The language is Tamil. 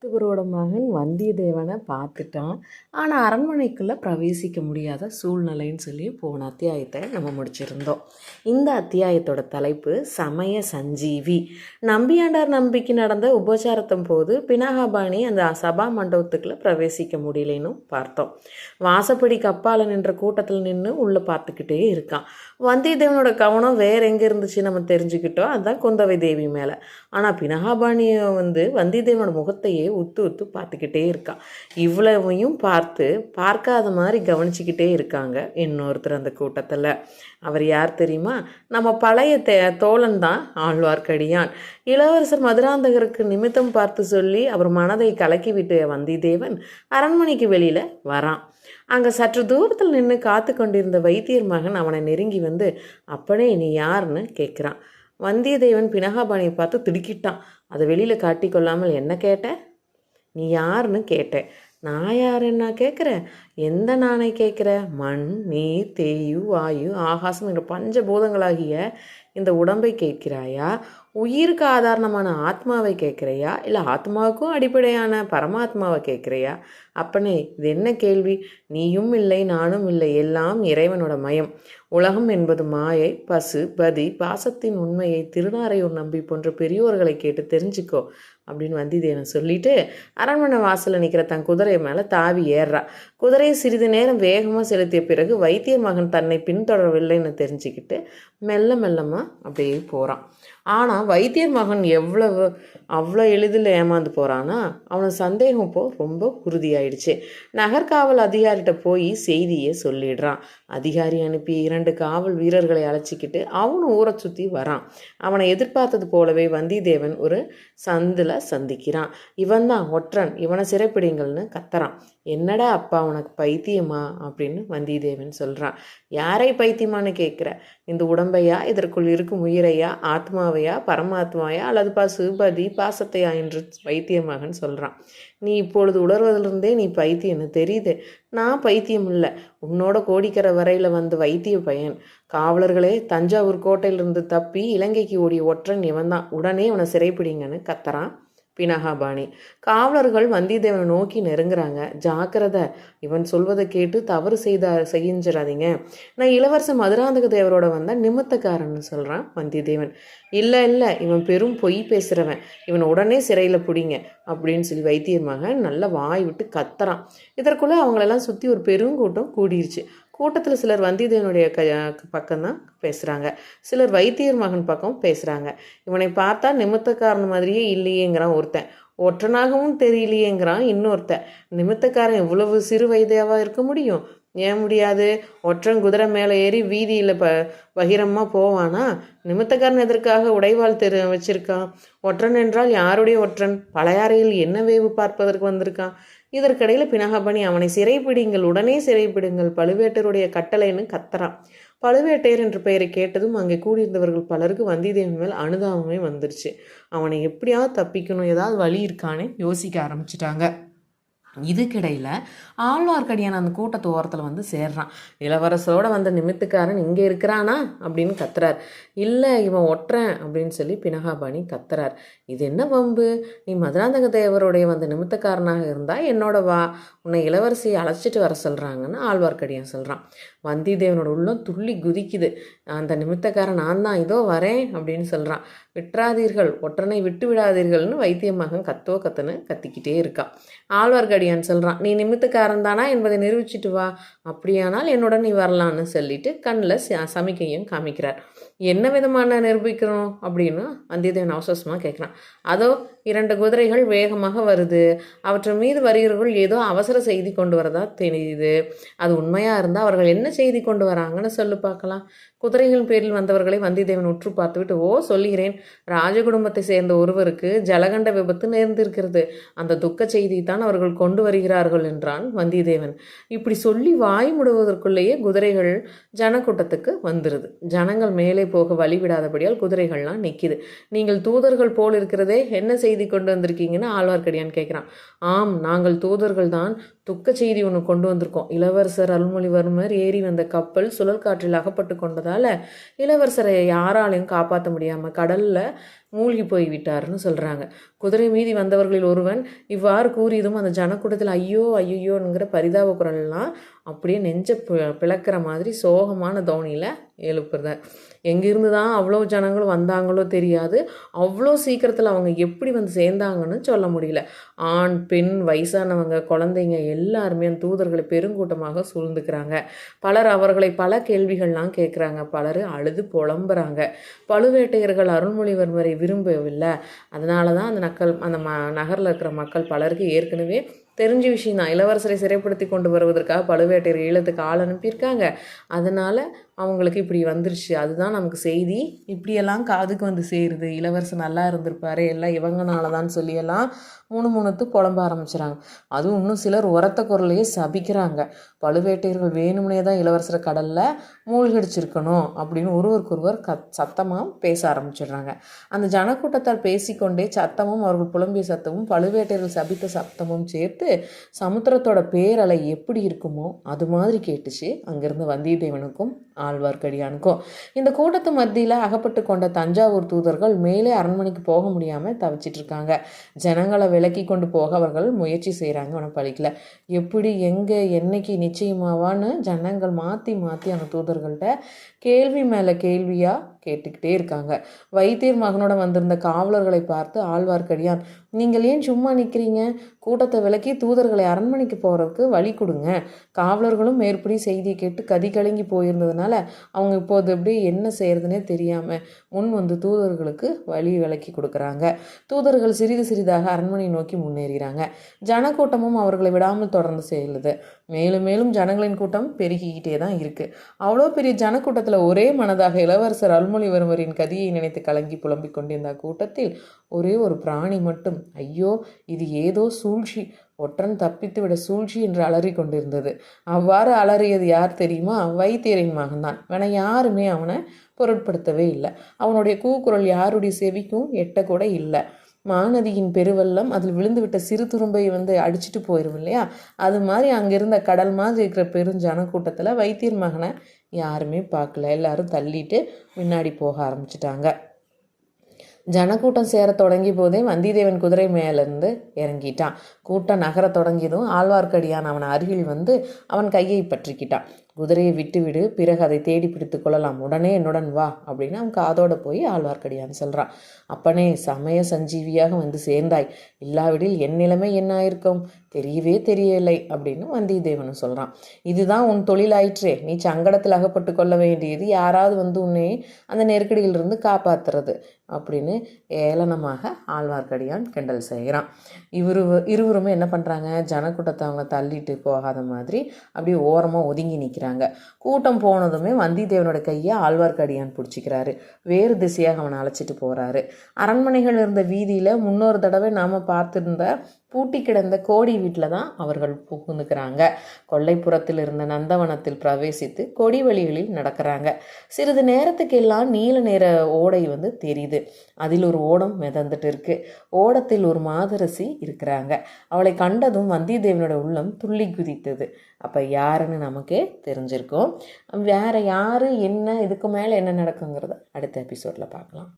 இவரோட மகன் வந்தியத்தேவனை பார்த்துட்டான். ஆனால் அரண்மனைக்குள்ளே பிரவேசிக்க முடியாத சூழ்நிலைன்னு சொல்லி போன அத்தியாயத்தை நம்ம முடிச்சிருந்தோம். இந்த அத்தியாயத்தோட தலைப்பு சமய சஞ்சீவி. நம்பியாண்டார் நம்பிக்கை நடந்த உபச்சாரத்தின் போது பினாகபாணி அந்த சபா மண்டபத்துக்குள்ளே பிரவேசிக்க முடியலன்னு பார்த்தோம். வாசப்படி கப்பால் நின்ற கூட்டத்தில் நின்று உள்ளே பார்த்துக்கிட்டே இருக்கான். வந்தியத்தேவனோட கவனம் வேற எங்கே இருந்துச்சு நம்ம தெரிஞ்சுக்கிட்டோம். அதுதான் குந்தவை தேவி மேலே. ஆனால் பினாகபாணியை வந்தியத்தேவனோட முகத்தையே உத்து உத்து பார்த்துக்கிட்டே இருக்கான். இவ்வளவையும் பார்க்காத மாதிரி கவனிச்சுக்கிட்டே இருக்காங்க இன்னொருத்தர் அந்த கூட்டத்தில். அவர் யார் தெரியுமா? நம்ம பழைய தோழன் தான் ஆழ்வார்க்கடியான். இளவரசர் மதுராந்தகருக்கு நிமித்தம் பார்த்து சொல்லி அவர் மனதை கலக்கிவிட்டு வந்தியத்தேவன் அரண்மனைக்கு வெளியில் வரான். அங்கே சற்று தூரத்தில் நின்று காத்து கொண்டிருந்த வைத்தியர் மகன் அவனை நெருங்கி வந்து, அப்பனே நீ யாருன்னு கேட்குறான். வந்தியத்தேவன் பினாகபாணியை பார்த்து திடுக்கிட்டான். அதை வெளியில் காட்டிக்கொள்ளாமல், என்ன கேட்ட? நீ யாருன்னு கேட்டேன். நான் யாருன்னா கேட்குறேன்? எந்த நானை கேட்குற? மண், நீர், தேயு, வாயு, ஆகாசம் என்ற பஞ்சபூதங்களாகிய இந்த உடம்பை கேட்கிறாயா? உயிருக்கு ஆதாரணமான ஆத்மாவை கேட்குறையா? இல்லை ஆத்மாவுக்கும் அடிப்படையான பரமாத்மாவை கேட்குறையா? அப்பனே, இது என்ன கேள்வி? நீயும் இல்லை, நானும் இல்லை, எல்லாம் இறைவனோட மயம். உலகம் என்பது மாயை, பசு, பதி, பாசத்தின் உண்மையை திருநாரையூர் நம்பி போன்ற பெரியோர்களை கேட்டு தெரிஞ்சுக்கோ அப்படின்னு வந்தியத்தேவன் சொல்லிட்டு அரண்மனை வாசலில் நிற்கிற தன் குதிரை மேலே தாவி ஏறுறா. குதிரையை சிறிது நேரம் வேகமாக செலுத்திய பிறகு வைத்தியர் மகன் தன்னை பின்தொடரவில்லைன்னு தெரிஞ்சுக்கிட்டு மெல்ல மெல்லமாக அப்படியே போகிறான். ஆனால் வைத்தியர் மகன் அவ்வளோ எளிதில் ஏமாந்து போகிறான்னா அவனுக்கு சந்தேகம் இப்போது ரொம்ப உறுதியாயிடுச்சு. நகர்காவல் அதிகாரிகிட்ட போய் செய்தியை சொல்லிடுறான். அதிகாரி அனுப்பி 2 காவல் வீரர்களை அழைச்சிக்கிட்டு அவனும் ஊரை சுற்றி வரான். அவனை எதிர்பார்த்தது போலவே வந்தியத்தேவன் ஒரு சந்தில் சந்திக்கிறான். இவன் தான் ஒற்றன், இவனை சிறைப்பிடிங்கள்னு கத்துறான். என்னடா அப்பா, உனக்கு பைத்தியமா அப்படின்னு வந்தியத்தேவன் சொல்கிறான். யாரை பைத்தியமானு கேட்குற? இந்த உடம்பையா, இதற்குள் இருக்கும் உயிரையா, ஆத்மாவையா, பரமாத்மாவையா, அல்லது பசுபதி பாசத்தையா என்று வைத்தியர் மகன் சொல்கிறான். நீ இப்பொழுது உணர்வதிலிருந்தே நீ பைத்தியம்னு தெரியுது. நான் பைத்தியம் இல்லை, உன்னோட கோடிக்கரை வரையில் வந்து வைத்திய பையன். காவலர்களே, தஞ்சாவூர் கோட்டையிலிருந்து தப்பி இலங்கைக்கு ஓடிய ஒற்றன் இவன் தான். உடனே இவனை சிறைப்பிடிங்கன்னு கத்துறான் பினாகபாணி. காவலர்கள் வந்தியத்தேவனை நோக்கி நெருங்குறாங்க. ஜாக்கிரதை, இவன் சொல்வதை கேட்டு தவறு செஞ்சிடாதீங்க. நான் இளவரசர் மதுராந்தக தேவரோட வந்தால் நிமித்தக்காரன்னு சொல்கிறான் வந்தியத்தேவன். இல்லை, இவன் பெரும் பொய் பேசுகிறவன், இவன் உடனே சிறையில் பிடிங்க அப்படின்னு சொல்லி வைத்தியர் மகன் நல்லா வாய் விட்டு கத்துறான். இதற்குள்ளே அவங்களெல்லாம் சுற்றி ஒரு பெருங்கூட்டம் கூடிருச்சு. கூட்டத்தில் சிலர் வந்தியத்தேவனுடைய பக்கம்தான் பேசுகிறாங்க, சிலர் வைத்தியர் மகன் பக்கம் பேசுகிறாங்க. இவனை பார்த்தா நிமித்தக்காரன் மாதிரியே இல்லையேங்கிறான் ஒருத்தன். ஒற்றனாகவும் தெரியலையேங்கிறான் இன்னொருத்தன். நிமித்தக்காரன் இவ்வளவு சிறு வயதாவா இருக்க முடியும்? ஏன் முடியாது? ஒற்றன் குதிரை மேலே ஏறி வீதியில் பகிரமாக போவானா? நிமித்தக்காரன் எதற்காக உடைவாள் வச்சிருக்கான்? ஒற்றன் என்றால் யாருடைய ஒற்றன்? பழையாறையில் என்ன வேவு பார்ப்பதற்கு வந்திருக்கான்? இதற்கிடையில் பினாகபாணி அவனை சிறைப்பிடிங்கள், உடனே சிறைப்பிடுங்கள், பழுவேட்டருடைய கட்டளைன்னு கத்துறான். பழுவேட்டையர் என்ற பெயரை கேட்டதும் அங்கே கூடியிருந்தவர்கள் பலருக்கு வந்தியத்தேவன் மேல் அனுதாபமே வந்துருச்சு. அவனை எப்படியாவது தப்பிக்கணும், ஏதாவது வழி இருக்கானே யோசிக்க ஆரம்பிச்சிட்டாங்க. இதுக்கிடையில் ஆழ்வார்க்கடியான் அந்த கூட்டத்து ஓரத்தில் சேர்றான். இளவரசரோட வந்த நிமித்தக்காரன் இங்கே இருக்கிறானா அப்படின்னு கத்துறார். இல்லை, இவன் ஒட்டுறேன் அப்படின்னு சொல்லி பினாகபாணி கத்துறார். இது என்ன வம்பு? நீ மதுராந்தக தேவருடைய வந்த நிமித்தக்காரனாக இருந்தால் என்னோட வா, உன்னை இளவரசியை அழைச்சிட்டு வர சொல்கிறாங்கன்னு ஆழ்வார்க்கடியான் சொல்கிறான். வந்தியத்தேவனோட உள்ளம் துள்ளி குதிக்குது. அந்த நிமித்தக்காரன் நான் தான், இதோ வரேன் அப்படின்னு சொல்கிறான். விட்டுறாதீர்கள், ஒற்றனை விட்டு விடாதீர்கள்னு வைத்திய மகன் கத்துன்னு கத்திக்கிட்டே இருக்கான். ஆழ்வார்க்கடியான் சொல்கிறான், நீ நிமித்தக்காரன் தானா என்பதை நிரூபிச்சிட்டு வா, அப்படியானால் என்னுடன் நீ வரலான்னு சொல்லிட்டு கண்ணில் சமிக்கையும் காமிக்கிறார். என்ன விதமான நிரூபிக்கிறோம் அப்படின்னு வந்தியத்தேவன் அவசரமாக கேட்குறான். அதோ 2 குதிரைகள் வேகமாக வருது, அவற்றின் மீது வருகிறவர்கள் ஏதோ அவசர செய்தி கொண்டு வரதா தெரியுது. அது உண்மையாக இருந்தால் அவர்கள் என்ன செய்தி கொண்டு வராங்கன்னு சொல்லு பார்க்கலாம். குதிரைகள் பேரில் வந்தவர்களை வந்தியத்தேவன் உற்று பார்த்துவிட்டு, ஓ சொல்லுகிறேன், ராஜகுடும்பத்தை சேர்ந்த ஒருவருக்கு ஜலகண்ட விபத்து நேர்ந்திருக்கிறது, அந்த துக்க செய்தி தான் அவர்கள் கொண்டு வருகிறார்கள் என்றான் வந்தியத்தேவன். இப்படி சொல்லி வாய் முடுவதற்குள்ளேயே குதிரைகள் ஜனக்கூட்டத்துக்கு வந்துடுது. ஜனங்கள் மேலே போக வழிவிடாதபடியால் குதிரைகள்லாம் நிற்கிது. நீங்கள் தூதர்கள் போல் இருக்கிறதே, என்ன செய்தி கொண்டு வந்திருக்கீங்கன்னு ஆழ்வார்க்கடியான் கேட்குறான். ஆம், நாங்கள் தூதர்கள் தான், துக்க செய்தி ஒன்று கொண்டு வந்திருக்கோம். இளவரசர் அருள்மொழிவர்மர் ஏறி வந்த கப்பல் சுழல் காற்றில் அகப்பட்டு கொண்டதால் இளவரசரை யாராலையும் காப்பாற்ற முடியாமல் கடலில் மூழ்கி போய் விட்டார்னு சொல்கிறாங்க. குதிரை மீதி வந்தவர்களில் ஒருவன் இவ்வாறு கூறியதும் அந்த ஜனக்கூட்டத்தில் ஐயோ ஐயோங்கிற பரிதாப குரல்லாம் அப்படியே நெஞ்ச பிளக்கிற மாதிரி சோகமான தோணியில் எழுப்புறத. எங்கேருந்து தான் அவ்வளோ ஜனங்களும் வந்தாங்களோ தெரியாது. அவ்வளோ சீக்கிரத்தில் அவங்க எப்படி வந்து சேர்ந்தாங்கன்னு சொல்ல முடியல. ஆண் பெண் வயசானவங்க குழந்தைங்க எல்லாருமே அந்த தூதர்களை பெருங்கூட்டமாக சூழ்ந்துக்கிறாங்க. பலர் அவர்களை பல கேள்விகள்லாம் கேட்குறாங்க. பலர் அழுது புலம்புறாங்க. பழுவேட்டையர்கள் அருள்மொழிவர்மரை விரும்பவில்லை. அதனால தான் அந்த நகரில் இருக்கிற மக்கள் பலருக்கு ஏற்கனவே தெரிஞ்ச விஷயம் தான். இளவரசரை சிறைப்படுத்தி கொண்டு வருவதற்காக பழுவேட்டையர் ஈழத்துக்கு ஆள் அனுப்பியிருக்காங்க. அதனால் அவங்களுக்கு இப்படி வந்துருச்சு. அதுதான் நமக்கு செய்தி இப்படியெல்லாம் காதுக்கு வந்து சேருது. இளவரசர் நல்லா இருந்திருப்பாரு, எல்லாம் இவங்கனால தான் சொல்லியெல்லாம் முணுமுணுத்து புலம்ப ஆரம்பிச்சுறாங்க. அதுவும் இன்னும் சிலர் உரத்த குரலையே சபிக்கிறாங்க. பழுவேட்டையர்கள் வேணும்னே தான் இளவரசரை கடலில் மூழ்கடிச்சிருக்கணும் அப்படின்னு ஒருவருக்கொருவர் சத்தமாக பேச ஆரம்பிச்சிடுறாங்க. அந்த ஜனக்கூட்டத்தால் பேசிக்கொண்டே சத்தமும் அவர்கள் புலம்பிய சத்தமும் பழுவேட்டையர்கள் சபித்த சத்தமும் சேர்த்து சமுத்திரத்தோட பேரலை எப்படி இருக்குமோ அது மாதிரி கேட்டுச்சு அங்கிருந்து வந்தியத்தேவனுக்கும் ஆழ்வார்க்கடியானுக்கும். இந்த கூட்டத்து மத்தியில் அகப்பட்டு கொண்ட தஞ்சாவூர் தூதர்கள் மேலே அரண்மனைக்கு போக முடியாமல் தவிச்சிட்டு இருக்காங்க. ஜனங்களை விலக்கி கொண்டு போக அவர்கள் முயற்சி செய்கிறாங்க. அவனை பழிக்கல. எப்படி எங்கே என்னைக்கு நிச்சயமாவான்னு ஜனங்கள் மாற்றி மாற்றி அந்த தூதர்கள்ட்ட கேள்வி மேலே கேள்வியாக கேட்டுக்கிட்டே இருக்காங்க. வைத்தியர் மகனோட வந்திருந்த காவலர்களை பார்த்து ஆழ்வார்க்கடியான், நீங்கள் ஏன் சும்மா நிற்கிறீங்க? கூட்டத்தை விலக்கி தூதர்களை அரண்மனைக்கு போகிறதுக்கு வழி கொடுங்க. காவலர்களும் மேற்படி செய்தியை கேட்டு கதி கலங்கி போயிருந்ததுனால அவங்க இப்போது எப்படி என்ன செய்யறதுனே தெரியாமல் முன் வந்து தூதர்களுக்கு வழி விலக்கி கொடுக்குறாங்க. தூதர்கள் சிறிது சிறிதாக அரண்மனை நோக்கி முன்னேறுகிறாங்க. ஜனக்கூட்டமும் அவர்களை விடாமல் தொடர்ந்து செல்லுது. மேலும் மேலும் ஜனங்களின் கூட்டம் பெருகிக்கிட்டே தான் இருக்குது. அவ்வளோ பெரிய ஜனக்கூட்டத்தில் ஒரே மனதாக இளவரசர் அருள்மொழிவர்மரின் கதியை நினைத்து கலங்கி புலம்பிக் கொண்டிருந்த கூட்டத்தில் ஒரே ஒரு பிராணி மட்டும் ஐயோ இது ஏதோ சூழ்ச்சி, ஒற்றன் தப்பித்து விட சூழ்ச்சி என்று அலறி கொண்டிருந்தது. அவ்வாறு அலறியது யார் தெரியுமா? வைத்தியரின் மகன்தான். வேணா யாருமே அவனை பொருட்படுத்தவே இல்லை. அவனுடைய கூக்குரல் யாருடைய செவிக்கும் எட்ட கூட இல்லை. மாநதியின் பெருவெள்ளம் அதில் விழுந்து விட்ட சிறு துரும்பை வந்து அடிச்சுட்டு போயிடும் இல்லையா? அது மாதிரி அங்கிருந்த கடல் மாதிரி இருக்கிற பெருஞ்சனக்கூட்டத்தில் வைத்தியர் மகனை யாருமே பார்க்கல. எல்லாரும் தள்ளிட்டு முன்னாடி போக ஆரம்பிச்சிட்டாங்க. ஜனக்கூட்டம் சேர தொடங்கிய போதே வந்தியத்தேவன் குதிரை மேலேருந்து இறங்கிட்டான். கூட்டம் நகர தொடங்கியதும் ஆழ்வார்க்கடியான் அவன் அருகில் வந்து அவன் கையை பற்றிக்கிட்டான். குதிரையை விட்டுவிடு, பிறகு அதை தேடி பிடித்து கொள்ளலாம், உடனே என்னுடன் வா அப்படின்னு அவன் காதோட போய் ஆழ்வார்க்கடியான் சொல்கிறான். அப்பனே, சமய சஞ்சீவியாக வந்து சேர்ந்தாய், இல்லாவிடில் என் நிலைமை என்ன ஆயிருக்கும் தெரியவே தெரியவில்லை அப்படின்னு வந்தியத்தேவனும் சொல்கிறான். இதுதான் உன் தொழிலாயிற்றே, நீ சங்கடத்தில் அகப்பட்டு கொள்ள வேண்டியது யாராவது வந்து உன்னை அந்த நெருக்கடியிலிருந்து காப்பாற்றுறது அப்படின்னு ஏளனமாக ஆழ்வார்க்கடியான் கிண்டல் செய்கிறான். இருவருமே என்ன பண்ணுறாங்க, ஜனக்கூட்டத்தை அவங்க தள்ளிட்டு போகாத மாதிரி அப்படியே ஓரமாக ஒதுங்கி நிற்கிறாங்க. கூட்டம் போனதுமே வந்தியத்தேவனோட கையை ஆழ்வார்க்கடியான் பிடிச்சிக்கிறாரு. வேறு திசையாக அவனை அழைச்சிட்டு போகிறாரு. அரண்மனைகள் இருந்த வீதியில் முன்னொரு தடவை நாம் பார்த்துருந்த பூட்டி கிடந்த கோடி வீட்டில் தான் அவர்கள் புகுந்துக்கிறாங்க. கொல்லைப்புறத்தில் இருந்த நந்தவனத்தில் பிரவேசித்து கொடி வழிகளில் நடக்கிறாங்க. சிறிது நேரத்துக்கெல்லாம் நீல நேர ஓடை வந்து தெரியுது. அதில் ஒரு ஓடம் மிதந்துட்டு இருக்கு. ஓடத்தில் ஒரு மாதரசி இருக்கிறாங்க. அவளை கண்டதும் வந்தியத்தேவனோட உள்ளம் துள்ளி குதித்தது. அப்போ யாருன்னு நமக்கு தெரிஞ்சிருக்கும். வேற யாரு என்ன, இதுக்கு மேலே என்ன நடக்குங்கிறத அடுத்த எபிசோடில் பார்க்கலாம்.